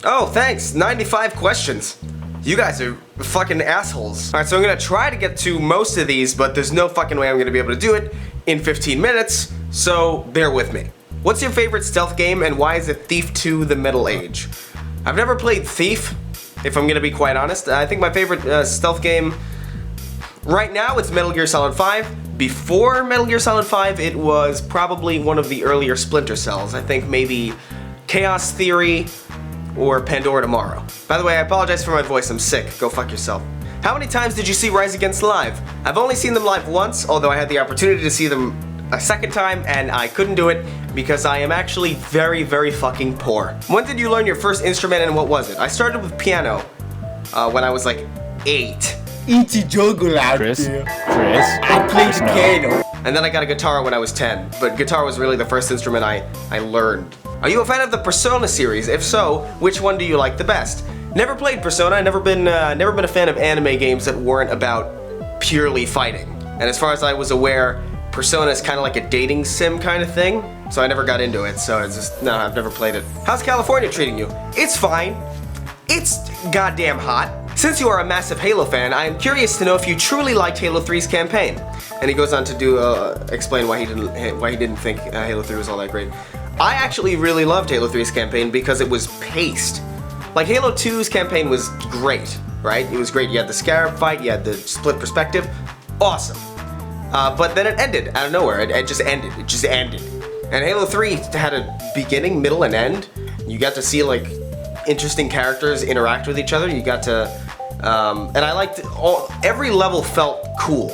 Oh, thanks. 95 questions. You guys are fucking assholes. Alright, so I'm gonna try to get to most of these, but there's no fucking way I'm gonna be able to do it in 15 minutes, so bear with me. What's your favorite stealth game and why is it Thief 2 The Middle Age? I've never played Thief, if I'm gonna be quite honest. I think my favorite stealth game right now it's Metal Gear Solid 5. Before Metal Gear Solid 5, it was probably one of the earlier Splinter Cells. I think maybe Chaos Theory or Pandora Tomorrow. By the way, I apologize for my voice, I'm sick. Go fuck yourself. How many times did you see Rise Against live? I've only seen them live once, although I had the opportunity to see them a second time and I couldn't do it because I am actually very, very fucking poor. When did you learn your first instrument and what was it? I started with piano when I was like 8. Easy juggle out Chris? there. Chris? I played the piano. And then I got a guitar when I was 10, but guitar was really the first instrument I learned. Are you a fan of the Persona series? If so, which one do you like the best? Never played Persona, never been a fan of anime games that weren't about purely fighting. And as far as I was aware, Persona is kind of like a dating sim kind of thing, so I never got into it, so it's just, no, I've never played it. How's California treating you? It's fine. It's goddamn hot. Since you are a massive Halo fan, I am curious to know if you truly liked Halo 3's campaign. And he goes on to explain why he didn't think Halo 3 was all that great. I actually really loved Halo 3's campaign because it was paced. Like Halo 2's campaign was great, right? It was great. You had the Scarab fight, you had the split perspective, awesome. But then it ended out of nowhere. It just ended. It just ended. And Halo 3 had a beginning, middle, and end. You got to see like interesting characters interact with each other. You got to, and I liked every level felt cool.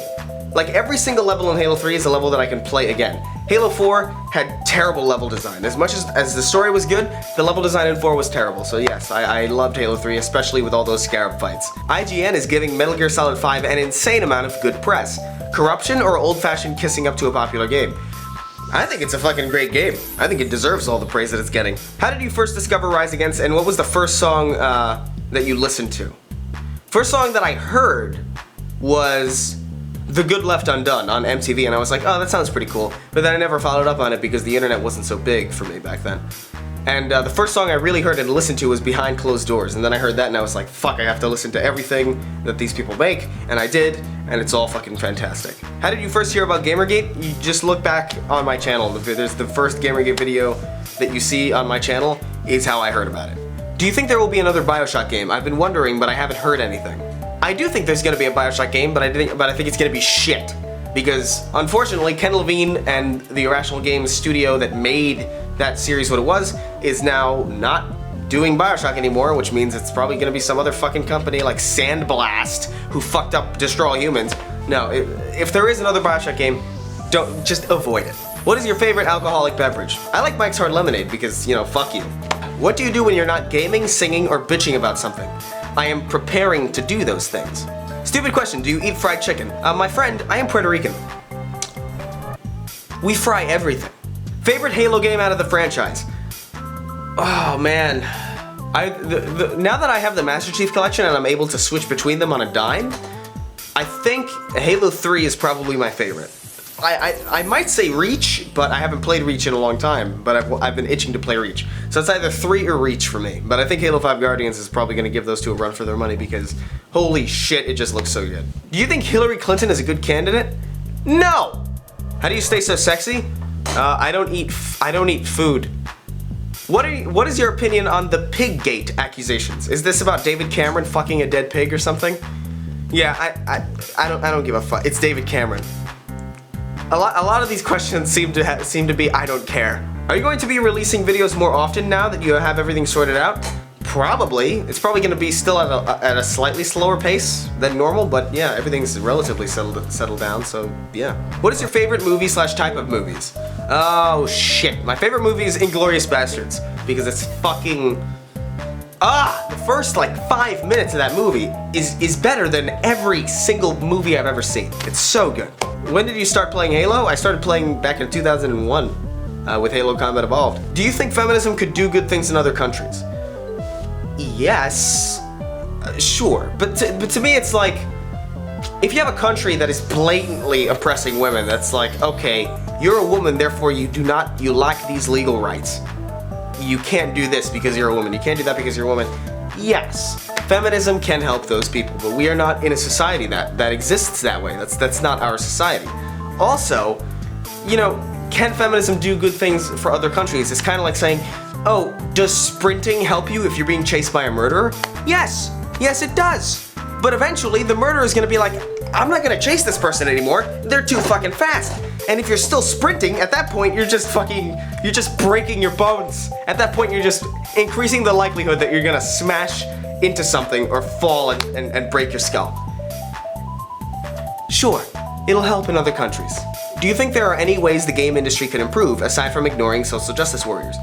Like every single level in Halo 3 is a level that I can play again. Halo 4 had terrible level design. As much as the story was good, the level design in 4 was terrible. So yes, I loved Halo 3, especially with all those Scarab fights. IGN is giving Metal Gear Solid 5 an insane amount of good press. Corruption or old-fashioned kissing up to a popular game? I think it's a fucking great game. I think it deserves all the praise that it's getting. How did you first discover Rise Against, and what was the first song that you listened to? First song that I heard was The Good Left Undone on MTV, and I was like, oh, that sounds pretty cool. But then I never followed up on it because the internet wasn't so big for me back then. And the first song I really heard and listened to was Behind Closed Doors, and then I heard that and I was like, fuck, I have to listen to everything that these people make, and I did, and it's all fucking fantastic. How did you first hear about Gamergate? You just look back on my channel. There's the first Gamergate video that you see on my channel is how I heard about it. Do you think there will be another BioShock game? I've been wondering, but I haven't heard anything. I do think there's gonna be a BioShock game, but I think it's gonna be shit. Because, unfortunately, Ken Levine and the Irrational Games studio that made that series what it was, is now not doing BioShock anymore, which means it's probably gonna be some other fucking company like Sandblast, who fucked up Destroy All Humans. No, if there is another BioShock game, just avoid it. What is your favorite alcoholic beverage? I like Mike's Hard Lemonade because, you know, fuck you. What do you do when you're not gaming, singing, or bitching about something? I am preparing to do those things. Stupid question, do you eat fried chicken? My friend, I am Puerto Rican. We fry everything. Favorite Halo game out of the franchise? Oh man. Now that I have the Master Chief Collection and I'm able to switch between them on a dime, I think Halo 3 is probably my favorite. I might say Reach, but I haven't played Reach in a long time, but I've been itching to play Reach. So it's either 3 or Reach for me, but I think Halo 5 Guardians is probably going to give those two a run for their money because holy shit, it just looks so good. Do you think Hillary Clinton is a good candidate? No! How do you stay so sexy? I don't eat food. What is your opinion on the Piggate accusations? Is this about David Cameron fucking a dead pig or something? Yeah, I don't give a fuck. It's David Cameron. A lot of these questions seem to be I don't care. Are you going to be releasing videos more often now that you have everything sorted out? Probably. It's probably going to be still at a slightly slower pace than normal, but yeah, everything's relatively settled down, so yeah. What is your favorite movie / type of movies? Oh shit, my favorite movie is Inglourious Bastards, because it's fucking... the first like 5 minutes of that movie is better than every single movie I've ever seen. It's so good. When did you start playing Halo? I started playing back in 2001 with Halo Combat Evolved. Do you think feminism could do good things in other countries? Yes, sure, but to me it's like, if you have a country that is blatantly oppressing women, that's like, okay, you're a woman, therefore you lack these legal rights. you can't do this because you're a woman, you can't do that because you're a woman. Yes, feminism can help those people, but we are not in a society that exists that way. That's not our society. Also, you know, can feminism do good things for other countries? It's kind of like saying, oh, does sprinting help you if you're being chased by a murderer? Yes, yes it does. But eventually the murderer is gonna be like, I'm not gonna chase this person anymore. They're too fucking fast. And if you're still sprinting, at that point you're just breaking your bones. At that point you're just increasing the likelihood that you're gonna smash into something or fall and break your skull. Sure, it'll help in other countries. Do you think there are any ways the game industry could improve aside from ignoring social justice warriors?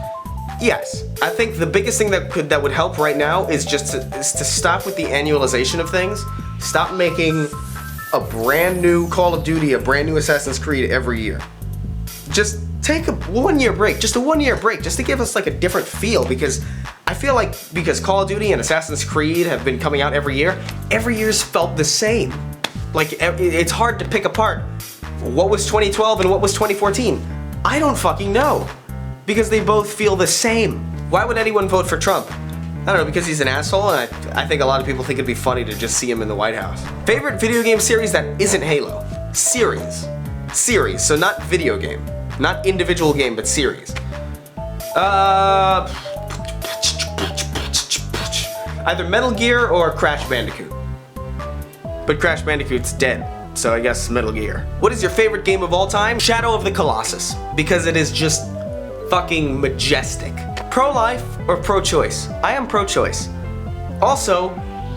Yes, I think the biggest thing that would help right now is just to stop with the annualization of things. Stop making a brand new Call of Duty, a brand new Assassin's Creed every year. Just take a 1 year break, just a 1 year break, just to give us like a different feel, because I feel like because Call of Duty and Assassin's Creed have been coming out every year's felt the same. Like it's hard to pick apart what was 2012 and what was 2014. I don't fucking know. Because they both feel the same. Why would anyone vote for Trump? I don't know, because he's an asshole, and I think a lot of people think it'd be funny to just see him in the White House. Favorite video game series that isn't Halo? Series. Series, so not video game. Not individual game, but series. Either Metal Gear or Crash Bandicoot. But Crash Bandicoot's dead, so I guess Metal Gear. What is your favorite game of all time? Shadow of the Colossus, because it is just fucking majestic. Pro-life or pro-choice? I am pro-choice. Also,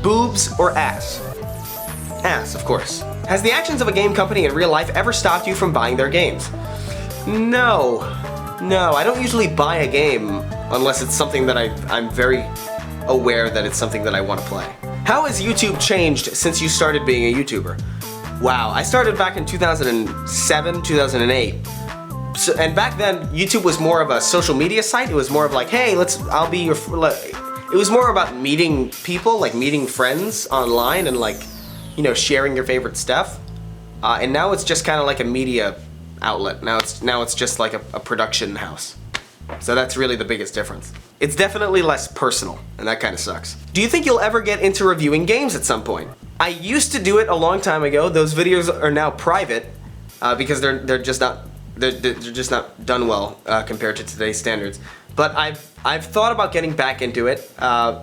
boobs or ass? Ass, of course. Has the actions of a game company in real life ever stopped you from buying their games? No. No, I don't usually buy a game unless it's something that I'm very aware that it's something that I want to play. How has YouTube changed since you started being a YouTuber? Wow, I started back in 2007, 2008. So, and back then, YouTube was more of a social media site. It was more of like, hey, I'll be your, it was more about meeting people, like meeting friends online and like, you know, sharing your favorite stuff. And now it's just kind of like a media outlet. Now it's just like a production house. So that's really the biggest difference. It's definitely less personal, and that kind of sucks. Do you think you'll ever get into reviewing games at some point? I used to do it a long time ago. Those videos are now private because they're just not done well compared to today's standards. But I've thought about getting back into it.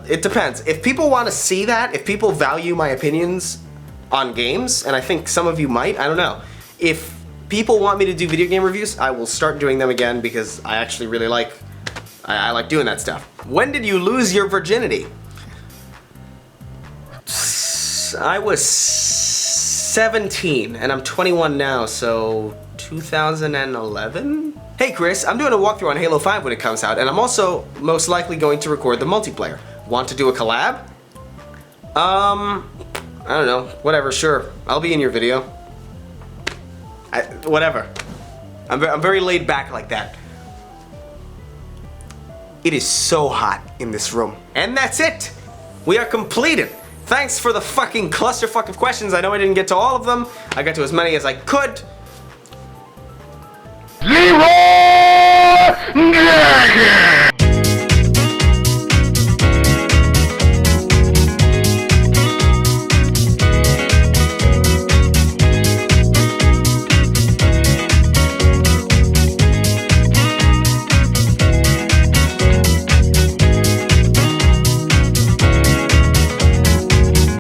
It depends. If people want to see that, if people value my opinions on games, and I think some of you might, I don't know. If people want me to do video game reviews, I will start doing them again because I actually really like doing that stuff. When did you lose your virginity? I was 17 and I'm 21 now, so 2011? Hey Chris, I'm doing a walkthrough on Halo 5 when it comes out, and I'm also most likely going to record the multiplayer. Want to do a collab? I don't know, whatever, sure. I'll be in your video. Whatever. I'm very laid back like that. It is so hot in this room. And that's it! We are completed! Thanks for the fucking clusterfuck of questions. I know I didn't get to all of them. I got to as many as I could. Leroy Jenkins!